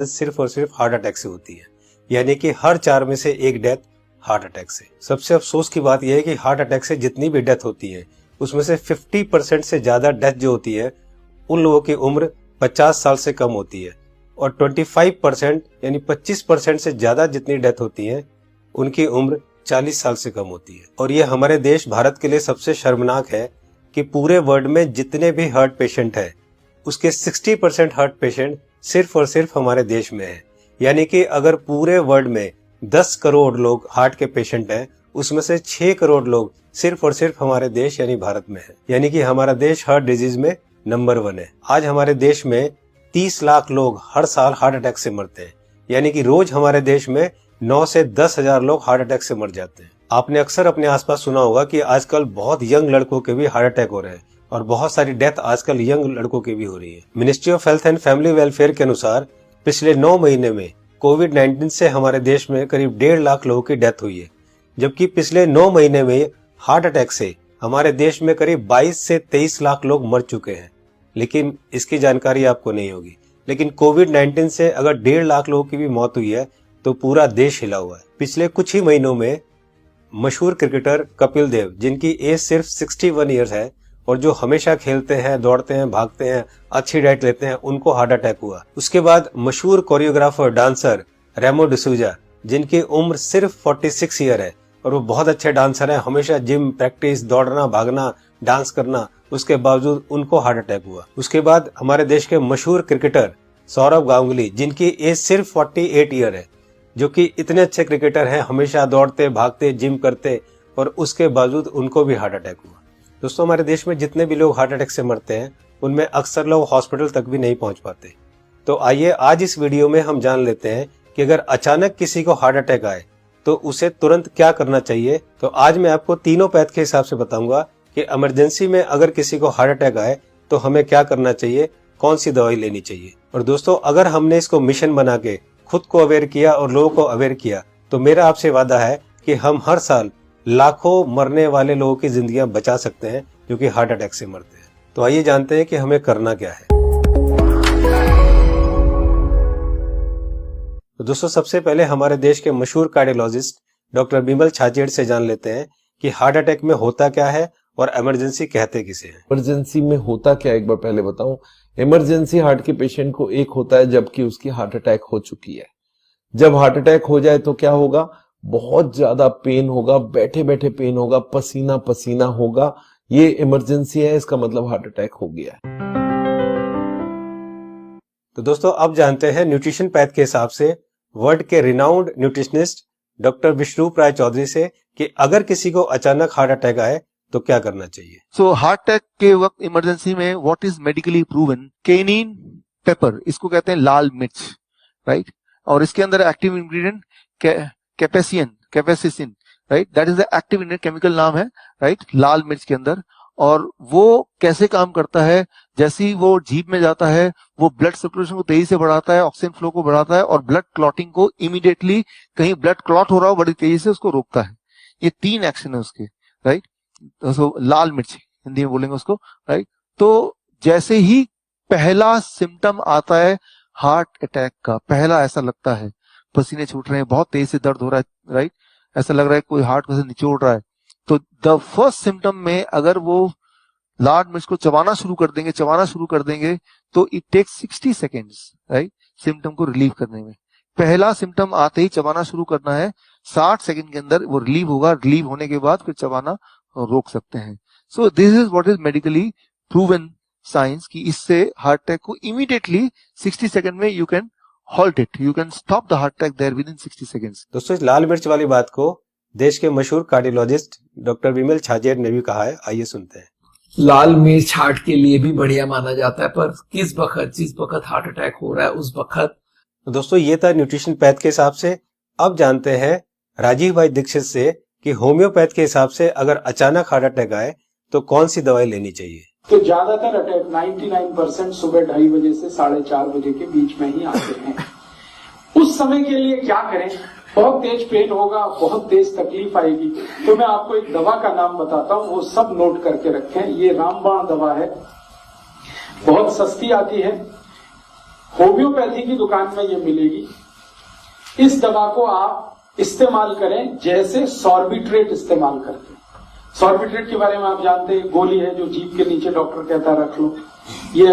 सिर्फ और सिर्फ हार्ट अटैक से होती है, यानी कि हर 4 में से 1 डेथ हार्ट अटैक से। सबसे अफसोस की बात यह है कि हार्ट अटैक से जितनी भी डेथ होती है उसमें से 50% से ज्यादा डेथ जो होती है उन लोगों की उम्र 50 साल से कम होती है, और 25% यानी 25% से ज्यादा जितनी डेथ होती है उनकी उम्र 40 साल से कम होती है। और ये हमारे देश भारत के लिए सबसे शर्मनाक है कि पूरे वर्ल्ड में जितने भी हार्ट पेशेंट है उसके 60% हार्ट पेशेंट सिर्फ और सिर्फ हमारे देश में है। यानी कि अगर पूरे वर्ल्ड में 10 करोड़ लोग हार्ट के पेशेंट हैं उसमें से 6 करोड़ लोग सिर्फ और सिर्फ हमारे देश यानी भारत में है। यानी कि हमारा देश हार्ट डिजीज में नंबर 1 है। आज हमारे देश में 30 लाख लोग हर साल हार्ट अटैक से मरते हैं, यानी कि रोज हमारे देश में 9 से 10 हजार लोग हार्ट अटैक से मर जाते हैं। आपने अक्सर अपने आसपास सुना होगा कि आजकल बहुत यंग लड़कों के भी हार्ट अटैक हो रहे हैं और बहुत सारी डेथ आजकल यंग लड़कों की भी हो रही है। Ministry of health and family welfare के अनुसार पिछले 9 महीने में कोविड-19 से हमारे देश में करीब 1.5 लाख लोगों की डेथ हुई है, जबकि पिछले 9 महीने में हार्ट अटैक से हमारे देश में करीब 22 से 23 लाख लोग मर चुके हैं। लेकिन इसकी जानकारी आपको नहीं होगी, लेकिन कोविड-19 से अगर 1.5 लाख लोगों की भी मौत हुई है तो पूरा देश हिला हुआ है। पिछले कुछ ही महीनों में मशहूर क्रिकेटर कपिल देव, जिनकी एज सिर्फ 61 ईयर्स है और जो हमेशा खेलते हैं, दौड़ते हैं, भागते हैं, अच्छी डाइट लेते हैं, उनको हार्ट अटैक हुआ। उसके बाद मशहूर कोरियोग्राफर डांसर रेमो डिसूजा, जिनकी उम्र सिर्फ 46 ईयर है और वो बहुत अच्छे डांसर हैं, हमेशा जिम, प्रैक्टिस, दौड़ना, भागना, डांस करना, उसके बावजूद उनको हार्ट अटैक हुआ। उसके बाद हमारे देश के मशहूर क्रिकेटर सौरव गांगुली, जिनकी एज सिर्फ 48 ईयर है, जो कि इतने अच्छे क्रिकेटर हैं, हमेशा दौड़ते, भागते, जिम करते, और उसके बावजूद उनको भी हार्ट अटैक हुआ। दोस्तों, हमारे देश में जितने भी लोग हार्ट अटैक से मरते हैं उनमें अक्सर लोग हॉस्पिटल तक भी नहीं पहुंच पाते। तो आइए आज इस वीडियो में हम जान लेते हैं कि अगर अचानक किसी को हार्ट अटैक आए तो उसे तुरंत क्या करना चाहिए। तो आज मैं आपको तीनों पैथ के हिसाब से बताऊंगा कि इमरजेंसी में अगर किसी को हार्ट अटैक आए तो हमें क्या करना चाहिए, कौन सी दवाई लेनी चाहिए। और दोस्तों, अगर हमने इसको मिशन बना के खुद को अवेयर किया और लोगों को अवेयर किया तो मेरा आपसे वादा है कि हम हर साल लाखों मरने वाले लोगों की जिंदगियां बचा सकते हैं जो कि हार्ट अटैक से मरते हैं। तो आइए जानते हैं कि हमें करना क्या है। तो दोस्तों, सबसे पहले हमारे देश के मशहूर कार्डियोलॉजिस्ट डॉक्टर बिमल छाजेड़ से जान लेते हैं कि हार्ट अटैक में होता क्या है और इमरजेंसी कहते किसे हैं। इमरजेंसी में होता क्या, एक बार पहले बताऊं। इमरजेंसी हार्ट के पेशेंट को एक होता है जबकि उसकी हार्ट अटैक हो चुकी है। जब हार्ट अटैक हो जाए तो क्या होगा, बहुत ज्यादा पेन होगा, बैठे बैठे पेन होगा, पसीना पसीना होगा। ये इमरजेंसी है, इसका मतलब हार्ट अटैक हो गया है। तो दोस्तों, अब जानते हैं न्यूट्रिशन पैथ के हिसाब से वर्ल्ड के रिनाउंड न्यूट्रिशनिस्ट डॉक्टर विश्वरूप राय चौधरी से कि अगर किसी को अचानक हार्ट अटैक आए तो क्या करना चाहिए। सो हार्ट अटैक के वक्त इमरजेंसी में what is medically proven, cayenne pepper, इसको कहते हैं लाल मिर्च, राइट। और इसके अंदर active ingredient capsaicin, right, that is the active ingredient, chemical नाम है, राइट, लाल मिर्च के अंदर। और वो कैसे काम करता है, जैसे ही वो जीभ में जाता है वो ब्लड सर्कुलेशन को तेजी से बढ़ाता है, ऑक्सीजन फ्लो को बढ़ाता है और ब्लड क्लॉटिंग को इमीडिएटली, कहीं ब्लड क्लॉट हो रहा हो बड़ी तेजी से उसको रोकता है। ये 3 एक्शन है उसके, राइट। तो लाल मिर्च हिंदी में बोलेंगे उसको, राइट। तो जैसे ही पहला सिम्टम आता है हार्ट अटैक का, पहला ऐसा लगता है पसीने छूट रहे हैं, बहुत तेज से दर्द हो रहा है, राइट, ऐसा लग रहा है कोई हार्ट को से निचोड़ रहा है, तो द फर्स्ट सिम्टम में अगर वो लाल मिर्च को चबाना शुरू कर देंगे तो it takes 60 seconds, right, symptom को रिलीव करने में। पहला सिम्टम आते ही चबाना शुरू करना है, 60 सेकेंड के अंदर वो रिलीव होगा, रिलीव होने के बाद फिर चबाना रोक सकते हैं। So this is what is medically proven science कि इससे हार्ट अटैक को इमीडिएटली 60 सेकंड में you can halt it, you can stop the heart attack there within 60 seconds. दोस्तों, इस लाल मिर्च वाली बात को देश के मशहूर कार्डियोलॉजिस्ट डॉक्टर बिमल छाजेड़ ने भी कहा है, आइए सुनते हैं। लाल मिर्च हार्ट के लिए भी बढ़िया माना जाता है, पर जिस वक्त हार्ट अटैक हो रहा है उस वक्त। दोस्तों, ये था न्यूट्रिशन पैथ के हिसाब से। अब जानते हैं राजीव भाई दीक्षित से कि होम्योपैथ के हिसाब से अगर अचानक हार्ट अटैक आए तो कौन सी दवाई लेनी चाहिए। तो ज्यादातर अटैक 99% सुबह 2:30 बजे से 4:30 बजे के बीच में ही आते हैं। उस समय के लिए क्या करें, बहुत तेज पेन होगा, बहुत तेज तकलीफ आएगी, तो मैं आपको एक दवा का नाम बताता हूँ, वो सब नोट करके रखें। ये रामबाण दवा है, बहुत सस्ती आती है, होम्योपैथी की दुकान में ये मिलेगी। इस दवा को आप इस्तेमाल करें जैसे सॉर्बिट्रेट इस्तेमाल करते हैं। सॉर्बिट्रेट के बारे में आप जानते हैं, गोली है जो जीभ के नीचे डॉक्टर कहता है रख लो। ये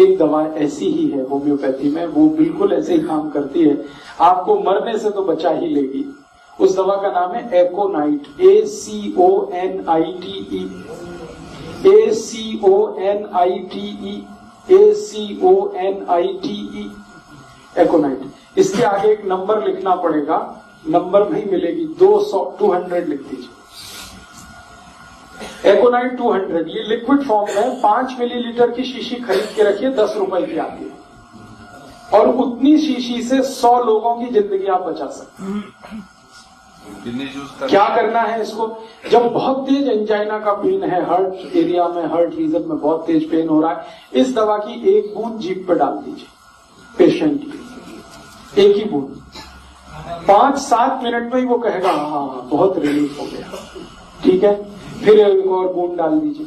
एक दवा ऐसी ही है होम्योपैथी में, वो बिल्कुल ऐसे ही काम करती है, आपको मरने से तो बचा ही लेगी। उस दवा का नाम है एकोनाइट, ACONITE, ACONITE, एकोनाइट। इसके आगे एक नंबर लिखना पड़ेगा, नंबर नहीं मिलेगी, 200 लिख दीजिए। एकोनाइट 200, ये लिक्विड फॉर्म में 5 मिलीलीटर की शीशी खरीद के रखिए, 10 रुपए की आती है, और उतनी शीशी से 100 लोगों की जिंदगी आप बचा सकते हैं। क्या करना है इसको? जब बहुत तेज एंजाइना का पेन है, हार्ट एरिया में, हार्ट रीजन में बहुत तेज पेन हो रहा है, इस दवा की एक बूंद जीभ पे डाल दीजिए पेशेंट की, एक ही बूंद। 5-7 मिनट में ही वो कहेगा हाँ बहुत रिलीफ हो गया, ठीक है। फिर एक और बूंद डाल दीजिए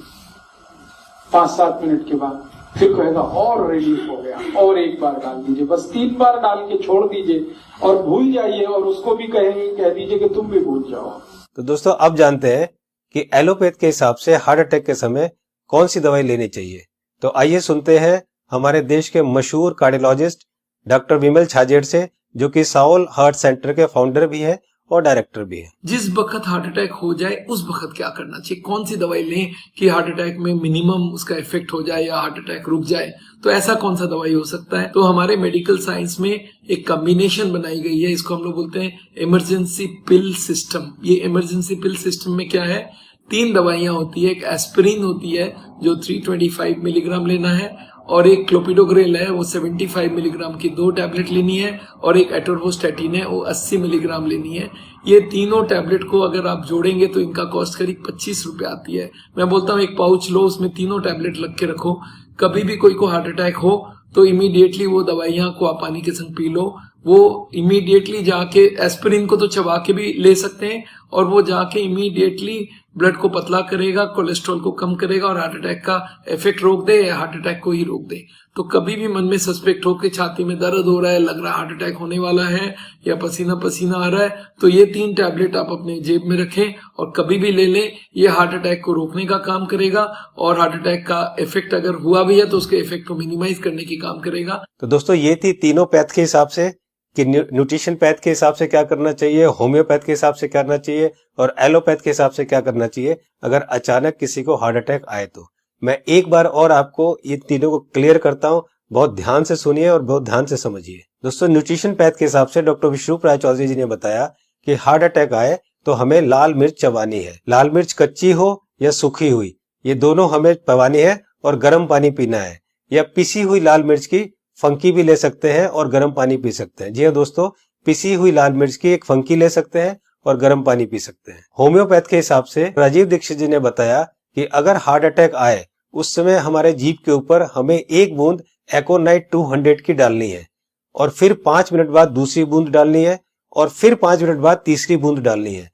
5-7 मिनट के बाद, फिर कहेगा और रिलीफ हो गया, और एक बार डाल दीजिए। बस 3 बार डाल के छोड़ दीजिए और भूल जाइए, और उसको भी कह दीजिए कि तुम भी भूल जाओ। तो दोस्तों अब जानते हैं कि एलोपैथ के हिसाब से हार्ट अटैक के समय कौन सी दवाई लेनी चाहिए। तो आइए सुनते हैं हमारे देश के मशहूर कार्डियोलॉजिस्ट डॉक्टर विमल छाजेड़ से, जो कि साउल हार्ट सेंटर के फाउंडर भी है और डायरेक्टर भी है। जिस वक्त हार्ट अटैक हो जाए उस वक्त क्या करना चाहिए, कौन सी दवाई लें कि हार्ट अटैक में मिनिमम उसका इफेक्ट हो जाए या हार्ट अटैक रुक जाए, तो ऐसा कौन सा दवाई हो सकता है। तो हमारे मेडिकल साइंस में एक कॉम्बिनेशन बनाई गई है, इसको हम लोग बोलते हैं इमरजेंसी पिल सिस्टम। ये इमरजेंसी पिल सिस्टम में क्या है, 3 दवाइयां होती है। एक एस्पिरिन होती है जो 325 मिलीग्राम लेना है, और एक क्लोपिडोग्रेल है वो 75 मिलीग्राम की 2 टैबलेट लेनी है, और एक एटोर्वोस्टैटिन है वो 80 मिलीग्राम लेनी है। ये तीनों टैबलेट को अगर आप जोड़ेंगे तो इनका कॉस्ट करीब 25 रुपए आती है। मैं बोलता हूँ एक पाउच लो, उसमें तीनों टैबलेट लग के रखो, कभी भी कोई को हार्ट अटैक हो तो इमीडिएटली वो दवाइयां को आप पानी के संग पी लो। वो इमीडिएटली जाके एस्पिरिन को तो चबा के भी ले सकते हैं, और वो जाके इमीडिएटली ब्लड को पतला करेगा, कोलेस्ट्रॉल को कम करेगा, और हार्ट अटैक का इफेक्ट रोक दे या हार्ट अटैक को ही रोक दे। तो कभी भी मन में सस्पेक्ट हो कि छाती में दर्द हो रहा है, लग रहा है हार्ट अटैक होने वाला है, या पसीना पसीना आ रहा है, तो ये 3 टैबलेट आप अपने जेब में रखें और कभी भी ले लें। ये हार्ट अटैक को रोकने का काम करेगा, और हार्ट अटैक का इफेक्ट अगर हुआ भी है तो उसके इफेक्ट को मिनिमाइज करने की काम करेगा। तो दोस्तों ये थी तीनों पैथ के हिसाब से कि न्यूट्रिशन पैथ के हिसाब से क्या करना चाहिए, होम्योपैथ के हिसाब से क्या करना चाहिए, और एलोपैथ के हिसाब से क्या करना चाहिए अगर अचानक किसी को हार्ट अटैक आए तो। मैं एक बार और आपको ये तीनों को क्लियर करता हूँ, बहुत ध्यान से सुनिए और बहुत ध्यान से समझिए। दोस्तों न्यूट्रिशन पैथ के हिसाब से डॉक्टर विश्वरूप राय चौधरी जी ने बताया कि हार्ट अटैक आए तो हमें लाल मिर्च चबानी है। लाल मिर्च कच्ची हो या सूखी हुई, ये दोनों हमें चबानी है, और गर्म पानी पीना है। या पिसी हुई लाल मिर्च की फंकी भी ले सकते हैं और गर्म पानी पी सकते हैं। जी हाँ दोस्तों, पिसी हुई लाल मिर्च की एक फंकी ले सकते हैं और गर्म पानी पी सकते हैं। होम्योपैथ के हिसाब से राजीव दीक्षित जी ने बताया कि अगर हार्ट अटैक आए उस समय हमारे जीभ के ऊपर हमें 1 बूंद एकोनाइट 200 की डालनी है, और फिर 5 मिनट बाद दूसरी बूंद डालनी है, और फिर 5 मिनट बाद तीसरी बूंद डालनी है।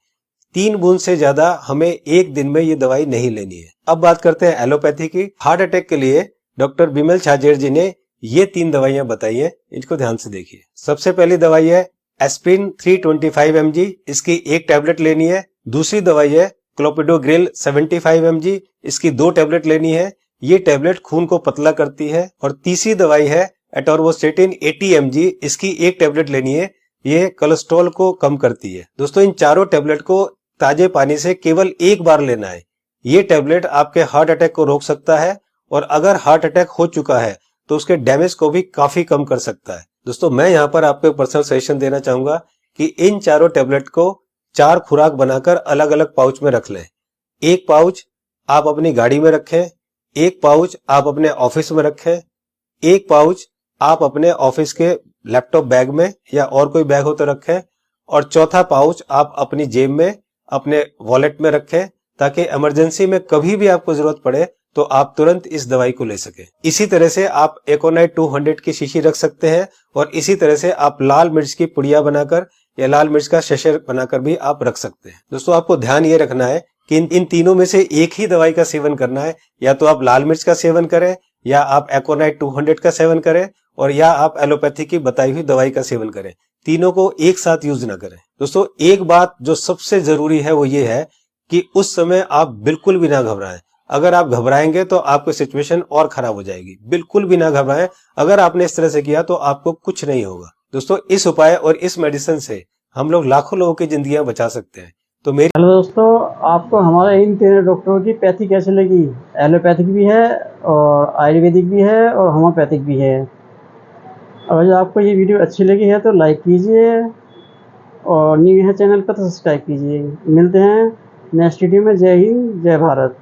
3 बूंद से ज्यादा हमें एक दिन में ये दवाई नहीं लेनी है। अब बात करते हैं एलोपैथी की। हार्ट अटैक के लिए डॉक्टर विमल छाजेड़ जी ने ये 3 दवाइयां बताई है, इनको ध्यान से देखिए। सबसे पहली दवाई है एस्पिरिन 325 mg, इसकी 1 टैबलेट लेनी है। दूसरी दवाई है क्लोपिडोग्रेल 75 mg, इसकी 2 टैबलेट लेनी है। ये टैबलेट खून को पतला करती है। और तीसरी दवाई है एटोर्वोस्टैटिन 80 mg, इसकी 1 टैबलेट लेनी है। ये कोलेस्ट्रॉल को कम करती है। दोस्तों इन चारों टैबलेट को ताजे पानी से केवल 1 बार लेना है। ये टैबलेट आपके हार्ट अटैक को रोक सकता है, और अगर हार्ट अटैक हो चुका है तो उसके डैमेज को भी काफी कम कर सकता है। दोस्तों मैं यहाँ पर आपको पर्सनल सजेशन देना चाहूंगा कि इन चारों टैबलेट को 4 खुराक बनाकर अलग अलग पाउच में रख लें। 1 पाउच आप अपनी गाड़ी में रखें, 1 पाउच आप अपने ऑफिस में रखें, 1 पाउच आप अपने ऑफिस के लैपटॉप बैग में या और कोई बैग हो तो रखें, और चौथा पाउच आप अपनी जेब में अपने वॉलेट में रखें, ताकि इमरजेंसी में कभी भी आपको जरूरत पड़े तो आप तुरंत इस दवाई को ले सके। इसी तरह से आप एकोनाइट 200 की शीशी रख सकते हैं, और इसी तरह से आप लाल मिर्च की पुड़िया बनाकर या लाल मिर्च का शशर बनाकर भी आप रख सकते हैं। दोस्तों आपको ध्यान ये रखना है कि इन तीनों में से एक ही दवाई का सेवन करना है। या तो आप लाल मिर्च का सेवन करें या आप एकोनाइट 200 का सेवन करें, और या आप एलोपैथी की बताई हुई दवाई का सेवन करें। तीनों को एक साथ यूज ना करें। दोस्तों, एक बात जो सबसे जरूरी है वो ये है कि उस समय आप बिल्कुल भी ना घबराएं। अगर आप घबराएंगे तो आपकी सिचुएशन और खराब हो जाएगी। बिल्कुल भी ना घबराएं। अगर आपने इस तरह से किया तो आपको कुछ नहीं होगा। दोस्तों, इस उपाय और इस मेडिसिन से हम लोग लाखों लोगों की जिंदगियां बचा सकते हैं। तो मेरी हेलो दोस्तों, आपको हमारे इन तीनों डॉक्टरों की पैथी कैसे लगी? एलोपैथिक भी है और आयुर्वेदिक भी है और होम्योपैथिक भी है। अगर आपको ये वीडियो अच्छी लगी है तो लाइक कीजिए और न्यू है चैनल पर तो सब्सक्राइब कीजिए। मिलते हैं नेक्स्ट वीडियो में। जय हिंद, जय भारत।